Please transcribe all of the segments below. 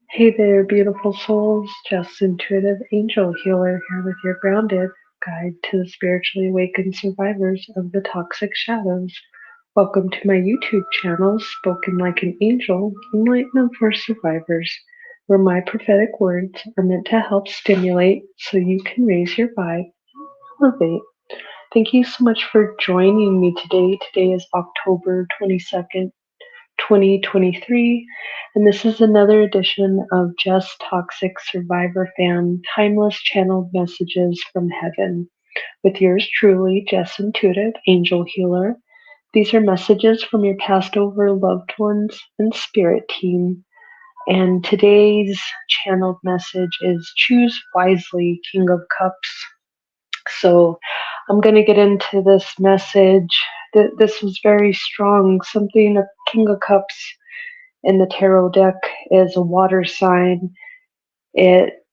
Hey there, beautiful souls. Jess Intuitive Angel Healer here with your grounded guide to the spiritually awakened survivors of the toxic shadows. Welcome to my YouTube channel, Spoken Like an Angel, Enlightenment for Survivors, where my prophetic words are meant to help stimulate so you can raise your vibe, elevate. Thank you so much for joining me today. Today is October 22nd, 2023, and this is another edition of Just Toxic Survivor Fan Timeless Channeled Messages from Heaven with yours truly, Jess Intuitive Angel Healer. These are messages from your past over loved ones and spirit team. And today's channeled message is Choose Wisely, King of Cups. So I'm going to get into this message. This was very strong. Something of King of Cups in the tarot deck is a water sign. It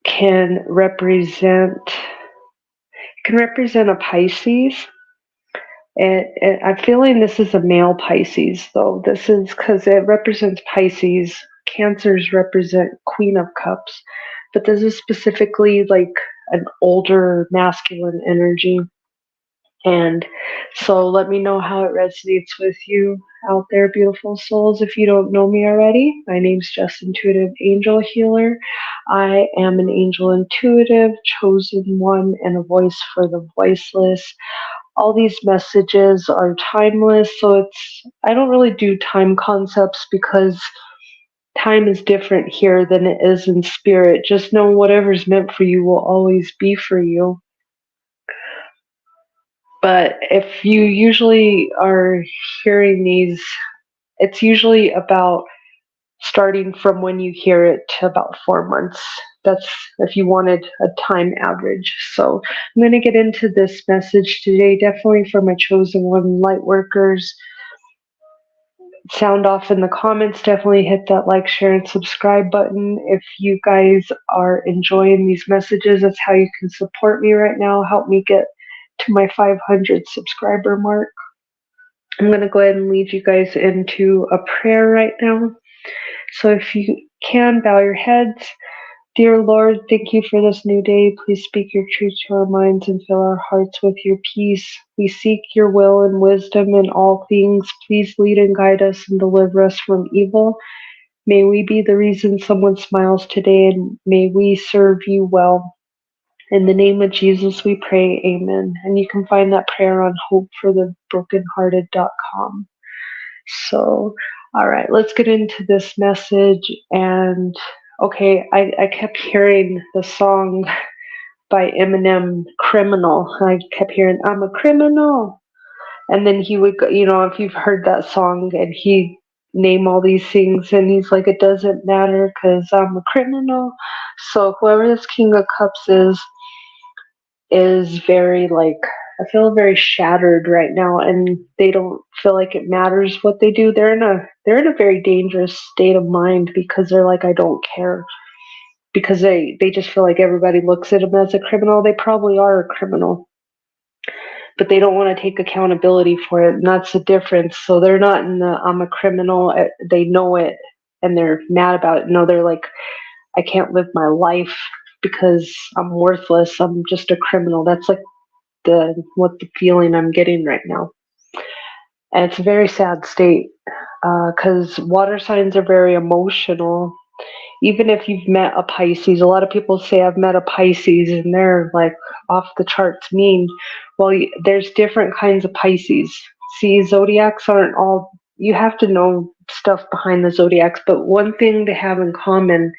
can represent a Pisces. I'm feeling this is a male Pisces, though. This is because it represents Pisces. Cancers represent Queen of Cups, but this is specifically like an older masculine energy. And so let me know how it resonates with you out there, beautiful souls. If you don't know me already, my name's Jess Intuitive Angel Healer. I am an angel intuitive, chosen one, and a voice for the voiceless. All these messages are timeless, so I don't really do time concepts because time is different here than it is in spirit. Just know whatever's meant for you will always be for you. But if you usually are hearing these, it's usually about starting from when you hear it to about 4 months. That's if you wanted a time average. So I'm going to get into this message today, definitely for my chosen one, Lightworkers. Sound off in the comments. Definitely hit that like, share, and subscribe button. If you guys are enjoying these messages, that's how you can support me right now. Help me get to my 500 subscriber mark. I'm going to go ahead and lead you guys into a prayer right now. So if you can, bow your heads. Dear Lord, thank you for this new day. Please speak your truth to our minds and fill our hearts with your peace. We seek your will and wisdom in all things. Please lead and guide us and deliver us from evil. May we be the reason someone smiles today, and may we serve you well. In the name of Jesus, we pray, amen. And you can find that prayer on hopeforthebrokenhearted.com. So, all right, let's get into this message. And okay, I kept hearing the song by Eminem, Criminal. I kept hearing, I'm a criminal. And then he would go, if you've heard that song, and he name all these things, and he's like, it doesn't matter because I'm a criminal. So whoever this King of Cups is very like, I feel very shattered right now, and they don't feel like it matters what they do. They're in a very dangerous state of mind because they're like, I don't care, because they just feel like everybody looks at them as a criminal. They probably are a criminal, but they don't want to take accountability for it, and that's the difference. So they're not in the I'm a criminal. They know it and they're mad about it. No, they're like, I can't live my life because I'm worthless. I'm just a criminal. That's like the feeling I'm getting right now. And it's a very sad state because water signs are very emotional. Even if you've met a Pisces, a lot of people say I've met a Pisces and they're like off the charts mean. Well, there's different kinds of Pisces. See, zodiacs aren't all, you have to know stuff behind the zodiacs, but one thing they have in common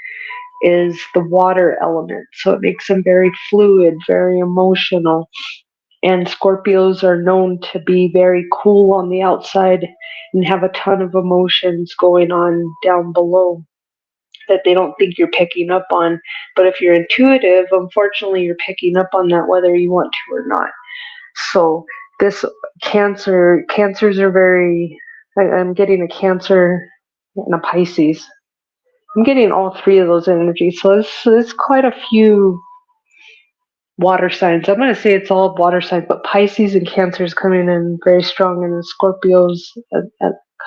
is the water element. So it makes them very fluid, very emotional. And Scorpios are known to be very cool on the outside and have a ton of emotions going on down below that they don't think you're picking up on. But if you're intuitive, unfortunately, you're picking up on that whether you want to or not. So this cancers are very, I'm getting a Cancer and a Pisces. I'm getting all three of those energies. So there's quite a few water signs. I'm going to say it's all water signs, but Pisces and Cancer is coming in very strong, and the Scorpios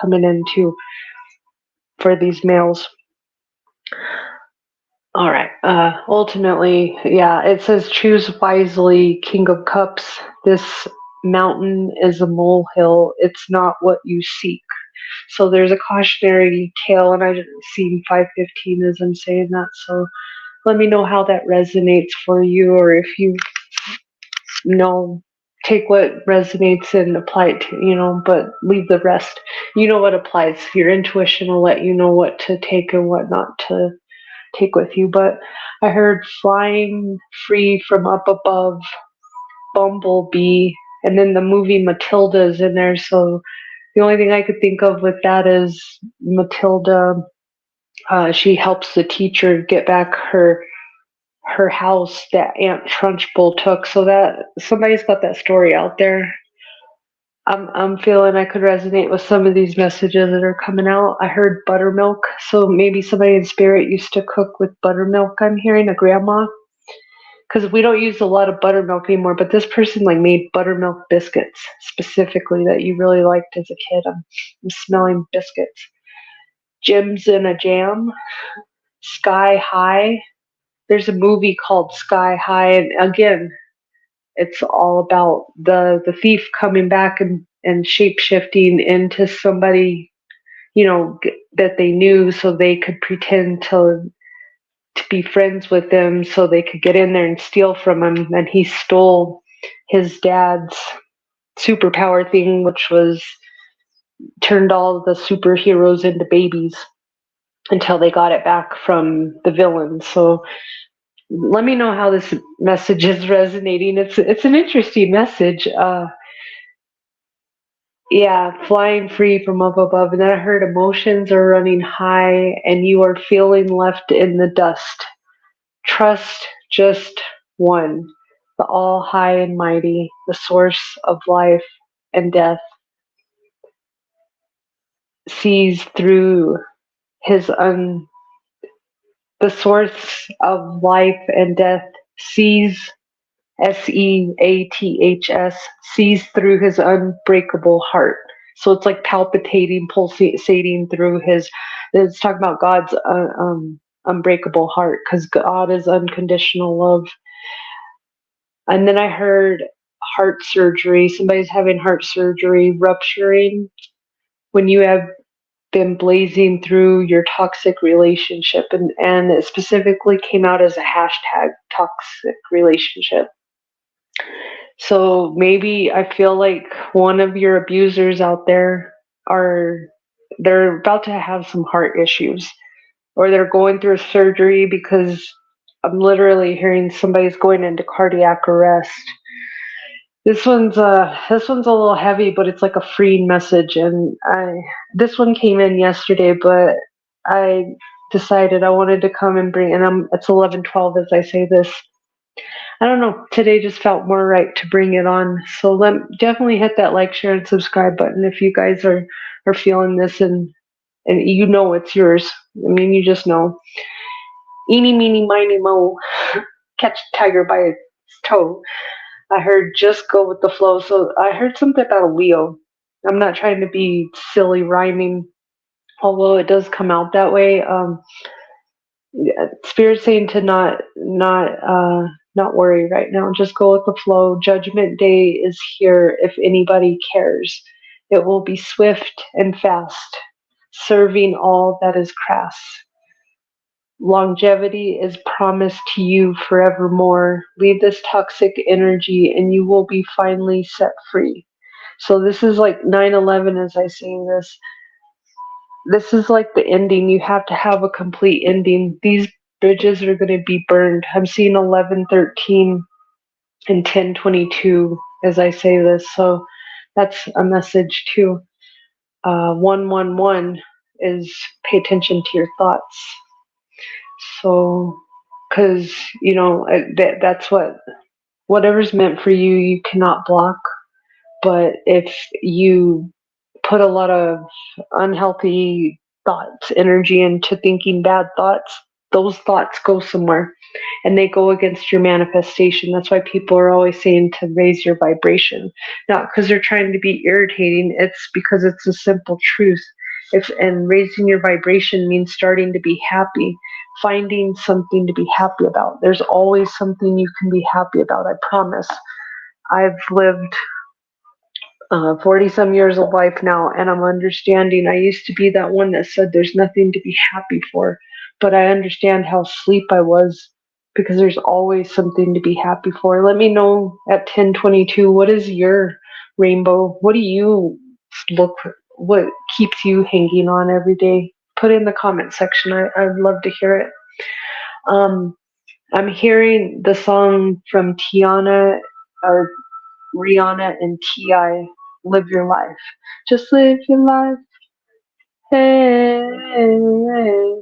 coming in too for these males. All right. Ultimately, yeah, it says choose wisely, King of Cups. This mountain is a molehill. It's not what you seek. So there's a cautionary tale, and I just seen 515 as I'm saying that. So let me know how that resonates for you, or if you know, take what resonates and apply it to, but leave the rest. You know what applies. Your intuition will let you know what to take and what not to take with you. But I heard flying free from up above, Bumblebee, and then the movie Matilda is in there. So the only thing I could think of with that is Matilda. She helps the teacher get back her house that Aunt Trunchbull took. So that somebody's got that story out there. I'm feeling I could resonate with some of these messages that are coming out. I heard buttermilk, so maybe somebody in spirit used to cook with buttermilk. I'm hearing a grandma, because we don't use a lot of buttermilk anymore. But this person like made buttermilk biscuits specifically that you really liked as a kid. I'm smelling biscuits. Gems in a jam. Sky High. There's a movie called Sky High, and again, it's all about the thief coming back and shape shifting into somebody, that they knew, so they could pretend to be friends with them, so they could get in there and steal from him. And he stole his dad's superpower thing, which was turned all the superheroes into babies until they got it back from the villain. So let me know how this message is resonating. It's an interesting message. Yeah, flying free from up above. And then I heard emotions are running high and you are feeling left in the dust. Trust just one, the all high and mighty, the source of life and death, sees through his the source of life and death sees Seaths, sees through his unbreakable heart. So it's like palpitating, pulsating through his. It's talking about God's unbreakable heart, because God is unconditional love. And then I heard heart surgery. Somebody's having heart surgery, rupturing when you have been blazing through your toxic relationship, and it specifically came out as a hashtag toxic relationship. So maybe I feel like one of your abusers out there they're about to have some heart issues, or they're going through a surgery, because I'm literally hearing somebody's going into cardiac arrest. This one's a little heavy, but it's like a freeing message, and this one came in yesterday, but I decided I wanted to come and bring, and it's 11:12 as I say this. I don't know. Today just felt more right to bring it on. So definitely hit that like, share, and subscribe button if you guys are feeling this, and it's yours. I mean, you just know. Eeny, meeny, miny, mo. Catch the tiger by its toe. I heard just go with the flow. So I heard something about a Leo. I'm not trying to be silly rhyming, although it does come out that way. Spirit saying to not worry right now. Just go with the flow. Judgment Day is here if anybody cares. It will be swift and fast, serving all that is crass. Longevity is promised to you forevermore. Leave this toxic energy and you will be finally set free. So this is like 9/11 as I say this. This is like the ending. You have to have a complete ending. These bridges are going to be burned. I'm seeing 11:13 and 10:22 as I say this. So that's a message too. 111 is pay attention to your thoughts. So, because that's whatever's meant for you, you cannot block. But if you put a lot of unhealthy thoughts, energy into thinking bad thoughts, those thoughts go somewhere and they go against your manifestation. That's why people are always saying to raise your vibration, not because they're trying to be irritating. It's because it's a simple truth. And raising your vibration means starting to be happy. finding something to be happy about. There's always something you can be happy about, I promise. I've lived 40 some years of life now, and I'm understanding. I used to be that one that said there's nothing to be happy for, but I understand how asleep I was, because there's always something to be happy for. Let me know at 10:22, what is your rainbow? What do you look for? What keeps you hanging on every day? Put it in the comment section. I'd love to hear it. I'm hearing the song from Tiana, or Rihanna and T.I., Live Your Life. Just live your life. Hey, hey.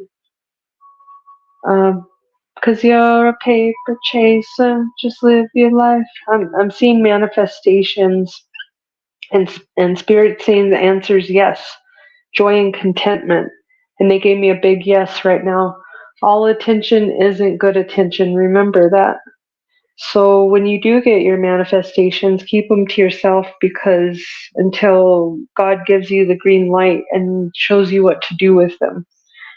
'Cause you're a paper chaser. Just live your life. I'm seeing manifestations, and spirit saying the answer is yes. Joy and contentment. And they gave me a big yes right now. All attention isn't good attention. Remember that. So when you do get your manifestations, keep them to yourself, because until God gives you the green light and shows you what to do with them.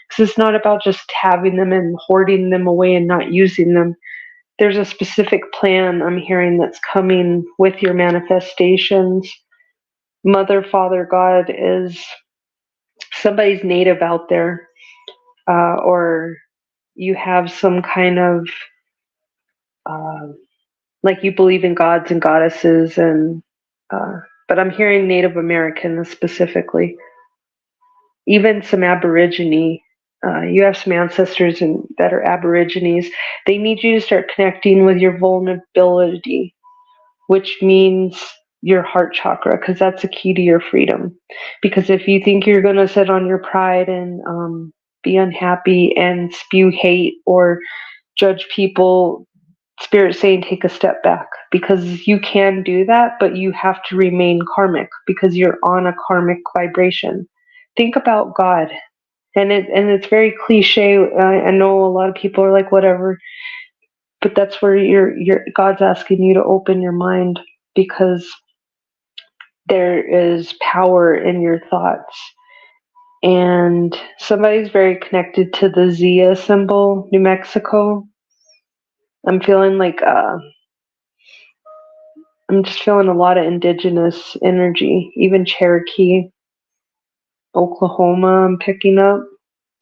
Because it's not about just having them and hoarding them away and not using them. There's a specific plan I'm hearing that's coming with your manifestations. Mother, Father, God is somebody's native out there, or you have some kind of uh, like you believe in gods and goddesses, and but I'm hearing Native American specifically, even some Aborigine. You have some ancestors that are Aborigines. They need you to start connecting with your vulnerability, which means your heart chakra, because that's the key to your freedom. Because if you think you're going to sit on your pride and be unhappy and spew hate or judge people, Spirit saying take a step back, because you can do that, but you have to remain karmic, because you're on a karmic vibration. Think about God, and it's very cliche. I know a lot of people are like whatever, but that's where your God's asking you to open your mind, because there is power in your thoughts. And somebody's very connected to the Zia symbol, New Mexico. I'm feeling like I'm just feeling a lot of indigenous energy, even Cherokee, Oklahoma, I'm picking up,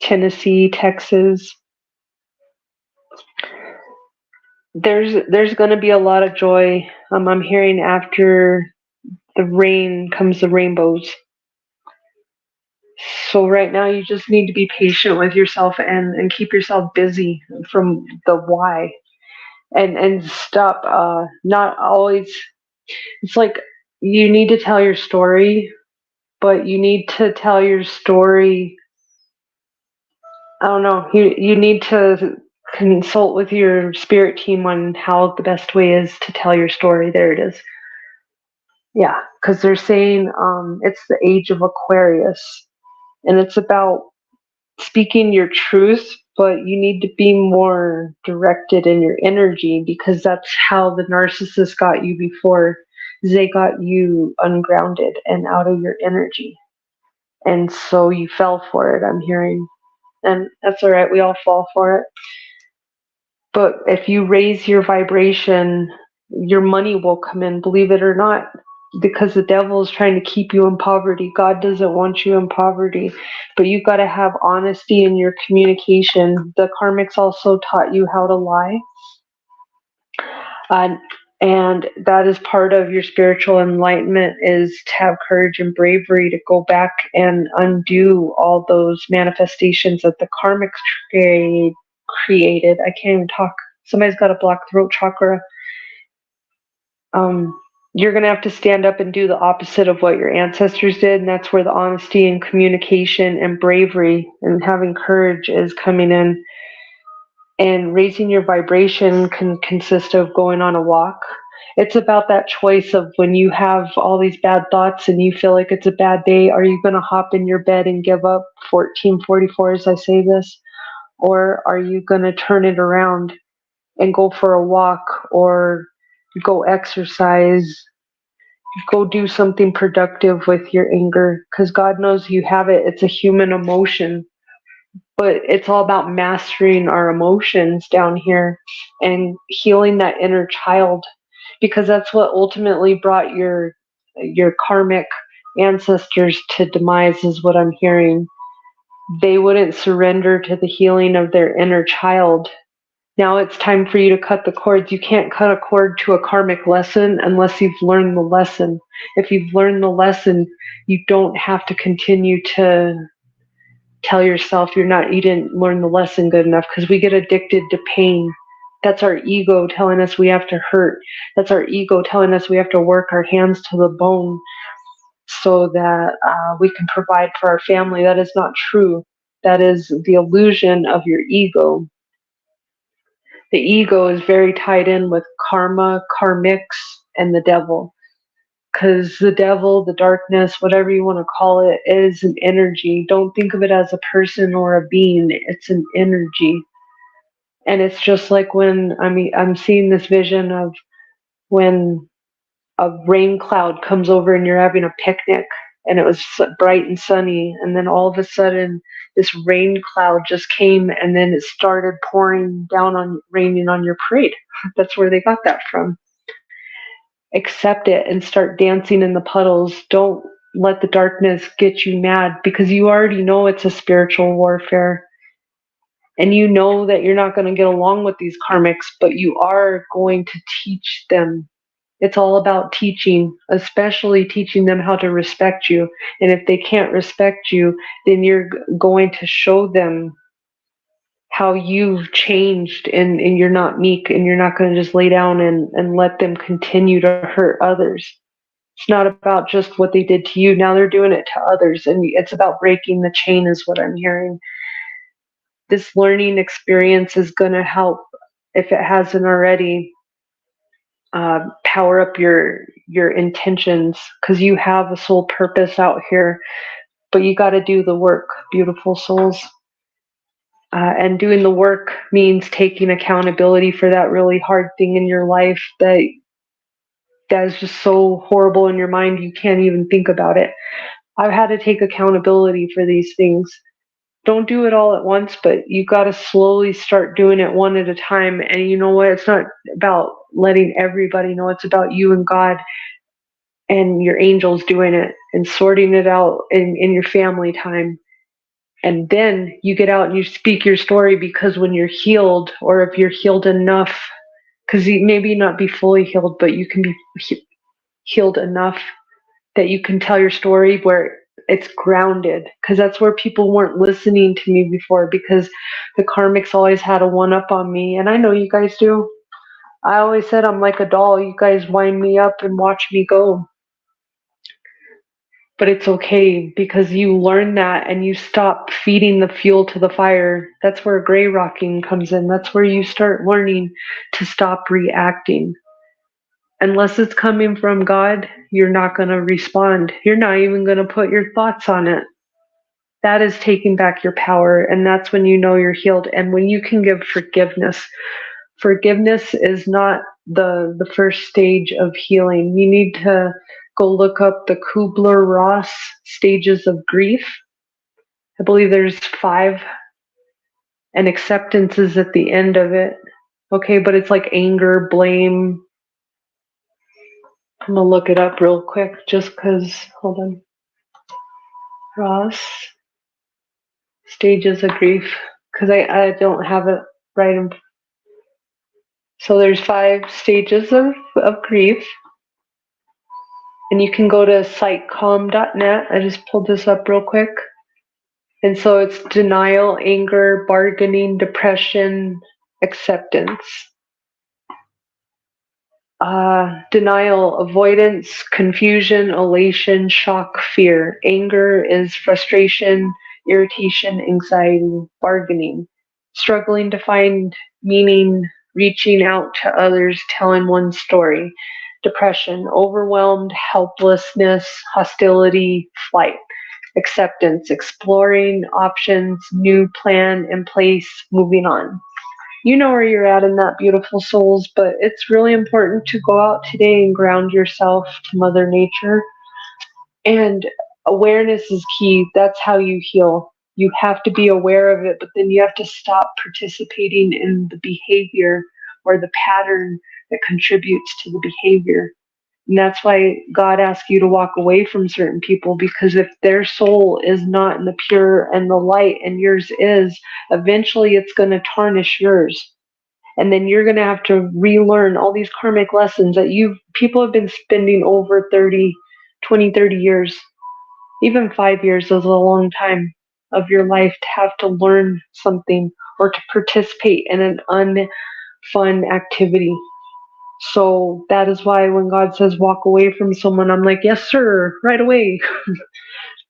Tennessee, Texas. There's going to be a lot of joy. I'm hearing after the rain comes the rainbows. So right now you just need to be patient with yourself and keep yourself busy from the why, and stop not always. It's like you need to tell your story, but you need to tell your story. I don't know. You need to consult with your spirit team on how the best way is to tell your story. There it is. Yeah, because they're saying it's the age of Aquarius, and it's about speaking your truth, but you need to be more directed in your energy, because that's how the narcissist got you before. They got you ungrounded and out of your energy, and so you fell for it, I'm hearing. And that's all right, we all fall for it. But if you raise your vibration, your money will come in, believe it or not, because the devil is trying to keep you in poverty. God doesn't want you in poverty, but you've got to have honesty in your communication. The karmics also taught you how to lie. And that is part of your spiritual enlightenment, is to have courage and bravery to go back and undo all those manifestations that the karmics created. I can't even talk. Somebody's got a blocked throat chakra. You're going to have to stand up and do the opposite of what your ancestors did, and that's where the honesty and communication and bravery and having courage is coming in. And raising your vibration can consist of going on a walk. It's about that choice of when you have all these bad thoughts and you feel like it's a bad day, are you going to hop in your bed and give up 1444 as I say this? Or are you going to turn it around and go for a walk, or go exercise, go do something productive with your anger? Because God knows you have it. It's a human emotion. but it's all about mastering our emotions down here and healing that inner child, because that's what ultimately brought your karmic ancestors to demise, is what I'm hearing. They wouldn't surrender to the healing of their inner child. Now it's time for you to cut the cords. You can't cut a cord to a karmic lesson unless you've learned the lesson. If you've learned the lesson, you don't have to continue to tell yourself you didn't learn the lesson good enough, because we get addicted to pain. That's our ego telling us we have to hurt. That's our ego telling us we have to work our hands to the bone so that we can provide for our family. That is not true. That is the illusion of your ego. The ego is very tied in with karma, karmics, and the devil. Because the devil, the darkness, whatever you want to call it, is an energy. Don't think of it as a person or a being. It's an energy. And it's just like when I'm seeing this vision of when a rain cloud comes over and you're having a picnic and it was bright and sunny, and then all of a sudden this rain cloud just came and then it started raining on your parade. That's where they got that from. Accept it and start dancing in the puddles. Don't let the darkness get you mad, because you already know it's a spiritual warfare. And you know that you're not going to get along with these karmics, but you are going to teach them. It's all about teaching, especially teaching them how to respect you. And if they can't respect you, then you're going to show them how you've changed, and you're not meek, and you're not going to just lay down and let them continue to hurt others. It's not about just what they did to you. Now they're doing it to others, and it's about breaking the chain, is what I'm hearing. This learning experience is going to help, if it hasn't already, power up your intentions, because you have a soul purpose out here, but you got to do the work, beautiful souls. And doing the work means taking accountability for that really hard thing in your life that is just so horrible in your mind you can't even think about it. I've had to take accountability for these things. Don't do it all at once, but you got to slowly start doing it one at a time. And you know what? It's not about letting everybody know. It's about you and God and your angels doing it and sorting it out in your family time. And then you get out and you speak your story, because when you're healed, or if you're healed enough, because you maybe not be fully healed, but you can be healed enough that you can tell your story where it's grounded, because that's where people weren't listening to me before, because the karmics always had a one up on me. And I know you guys do. I always said I'm like a doll. You guys wind me up and watch me go. But it's okay, because you learn that and you stop feeding the fuel to the fire. That's where gray rocking comes in. That's where you start learning to stop reacting. Unless it's coming from God, you're not going to respond. You're not even going to put your thoughts on it. That is taking back your power, and that's when you know you're healed. And when you can give forgiveness. Forgiveness is not the first stage of healing. You need to go look up the Kubler-Ross stages of grief. I believe there's 5, and acceptance is at the end of it. Okay, but it's like anger, blame. I'm going to look it up real quick just because, hold on. Ross, stages of grief, because I don't have it right in. So there's 5 stages of grief. And you can go to sitecom.net. I just pulled this up real quick. And so it's denial, anger, bargaining, depression, acceptance. Denial, avoidance, confusion, elation, shock, fear. Anger is frustration, irritation, anxiety. Bargaining, struggling to find meaning, reaching out to others, telling one story. Depression, overwhelmed, helplessness, hostility, flight. Acceptance, exploring options, new plan in place, moving on. You know where you're at in that, beautiful souls, but it's really important to go out today and ground yourself to Mother Nature. And awareness is key. That's how you heal. You have to be aware of it, but then you have to stop participating in the behavior or the pattern that contributes to the behavior. And that's why God asks you to walk away from certain people, because if their soul is not in the pure and the light and yours is, eventually it's going to tarnish yours. And then you're going to have to relearn all these karmic lessons that people have been spending over 30 years. Even 5 years is a long time of your life to have to learn something or to participate in an unfun activity. So that is why when God says walk away from someone, I'm like, yes, sir, right away.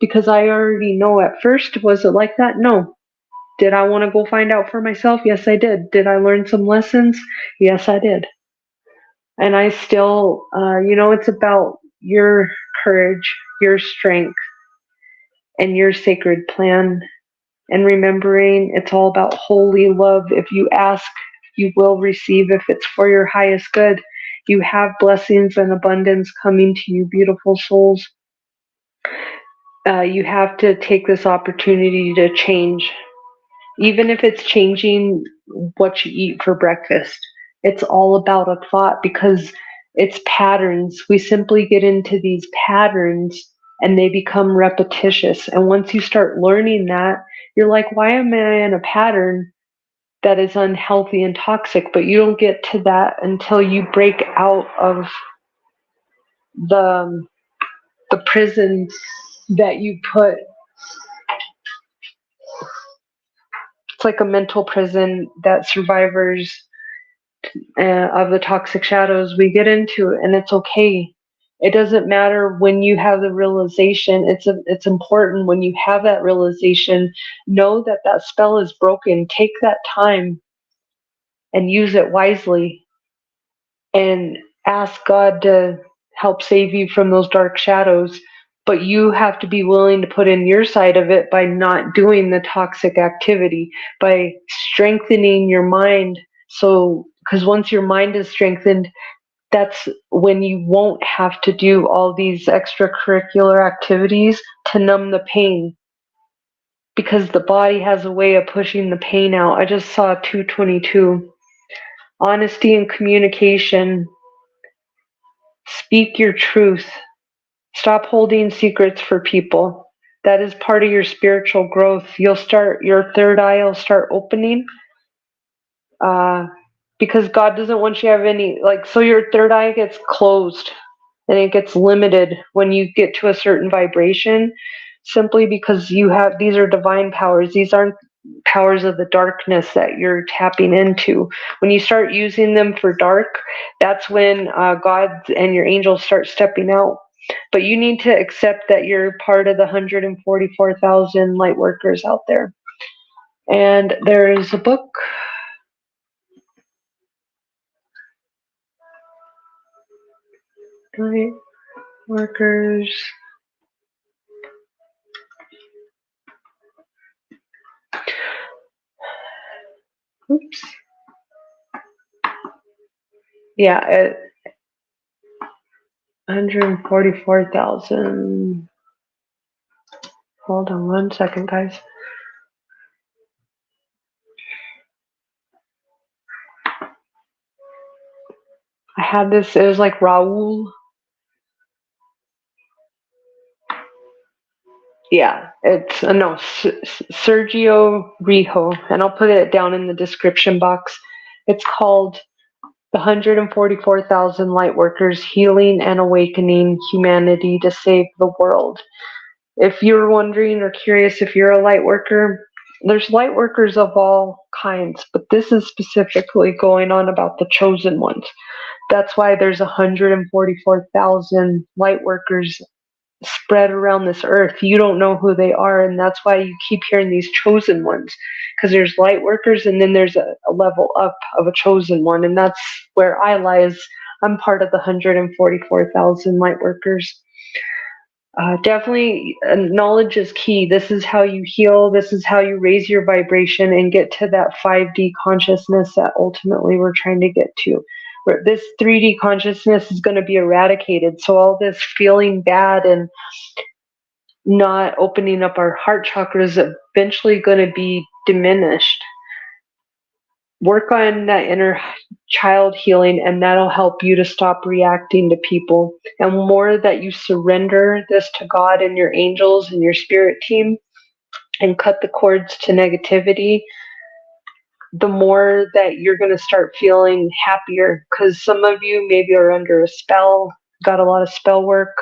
Because I already know at first, was it like that? No. Did I want to go find out for myself? Yes, I did. Did I learn some lessons? Yes, I did. And I still, it's about your courage, your strength, and your sacred plan. And remembering it's all about holy love. If you ask, you will receive. If it's for your highest good, you have blessings and abundance coming to you, beautiful souls. You have to take this opportunity to change. Even if it's changing what you eat for breakfast, it's all about a thought, because it's patterns. We simply get into these patterns and they become repetitious. And once you start learning that, you're like, why am I in a pattern that is unhealthy and toxic? But you don't get to that until you break out of the prisons that you put. It's like a mental prison that survivors of the toxic shadows we get into, and it's okay. It doesn't matter when you have the realization. It's important when you have that realization, know that that spell is broken. Take that time and use it wisely, and ask God to help save you from those dark shadows. But you have to be willing to put in your side of it by not doing the toxic activity, by strengthening your mind. So, because once your mind is strengthened, that's when you won't have to do all these extracurricular activities to numb the pain, because the body has a way of pushing the pain out. I just saw 222. Honesty and communication. Speak your truth. Stop holding secrets for people. That is part of your spiritual growth. Your third eye will start opening. Because God doesn't want you to have any, so your third eye gets closed and it gets limited when you get to a certain vibration, simply because these are divine powers. These aren't powers of the darkness that you're tapping into. When you start using them for dark, that's when God and your angels start stepping out. But you need to accept that you're part of the 144,000 light workers out there. And there is a book. Light workers. Oops. Yeah, 144,000. Hold on 1 second, guys. I had this, it was like Raul. Yeah, it's Sergio Rijo, and I'll put it down in the description box. It's called The 144,000 Light Workers, Healing and Awakening Humanity to Save the World. If you're wondering or curious if you're a light worker, there's light workers of all kinds, but this is specifically going on about the chosen ones. That's why there's 144,000 light workers spread around this earth. You don't know who they are, and that's why you keep hearing these chosen ones, because there's light workers and then there's a level up of a chosen one, and that's where I lie. I'm part of the 144,000 light workers. Definitely, knowledge is key. This is how you heal. This is how you raise your vibration and get to that 5D consciousness that ultimately we're trying to get to. Where this 3D consciousness is going to be eradicated. So all this feeling bad and not opening up our heart chakra is eventually going to be diminished. Work on that inner child healing, and that'll help you to stop reacting to people. And more that you surrender this to God and your angels and your spirit team and cut the cords to negativity, the more that you're going to start feeling happier, because some of you maybe are under a spell, got a lot of spell work.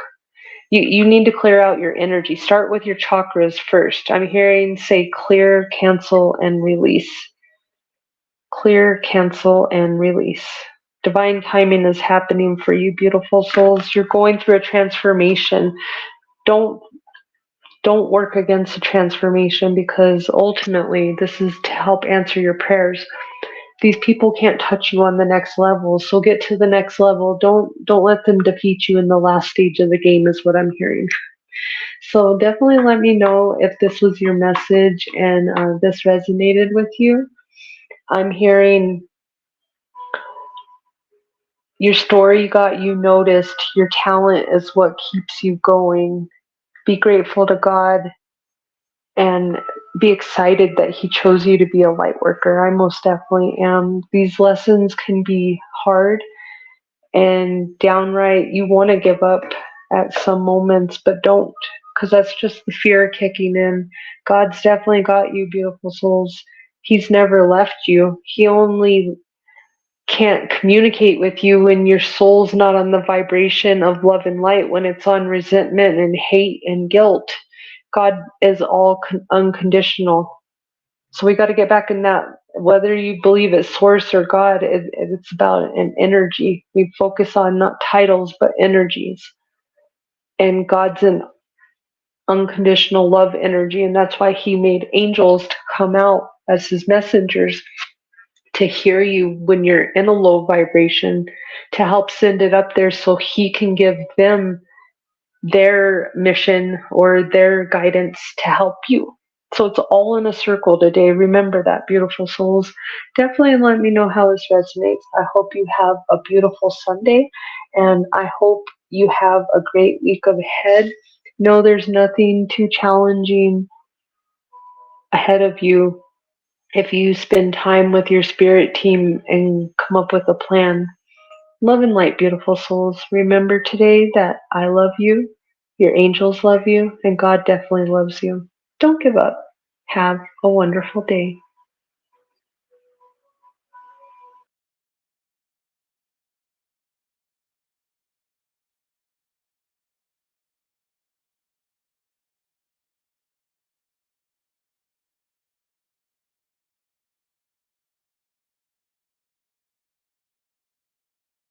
You need to clear out your energy. Start with your chakras first. I'm hearing say clear, cancel, and release. Clear, cancel, and release. Divine timing is happening for you, beautiful souls. You're going through a transformation. Don't work against the transformation, because ultimately this is to help answer your prayers. These people can't touch you on the next level, so get to the next level. Don't let them defeat you in the last stage of the game, is what I'm hearing. So definitely let me know if this was your message and this resonated with you. I'm hearing your story got you noticed. Your talent is what keeps you going. Be grateful to God and be excited that He chose you to be a light worker. I most definitely am. These lessons can be hard and downright you want to give up at some moments, but don't, because that's just the fear kicking in. God's definitely got you, beautiful souls. He's never left you. He only can't communicate with you when your soul's not on the vibration of love and light, when it's on resentment and hate and guilt. God is all unconditional. So we got to get back in that. Whether you believe it's source or God, it's about an energy. We focus on not titles, but energies. And God's an unconditional love energy. And that's why He made angels to come out as His messengers, to hear you when you're in a low vibration, to help send it up there so He can give them their mission or their guidance to help you. So it's all in a circle today. Remember that, beautiful souls. Definitely let me know how this resonates. I hope you have a beautiful Sunday, and I hope you have a great week ahead. No, there's nothing too challenging ahead of you if you spend time with your spirit team and come up with a plan. Love and light, beautiful souls. Remember today that I love you, your angels love you, and God definitely loves you. Don't give up. Have a wonderful day.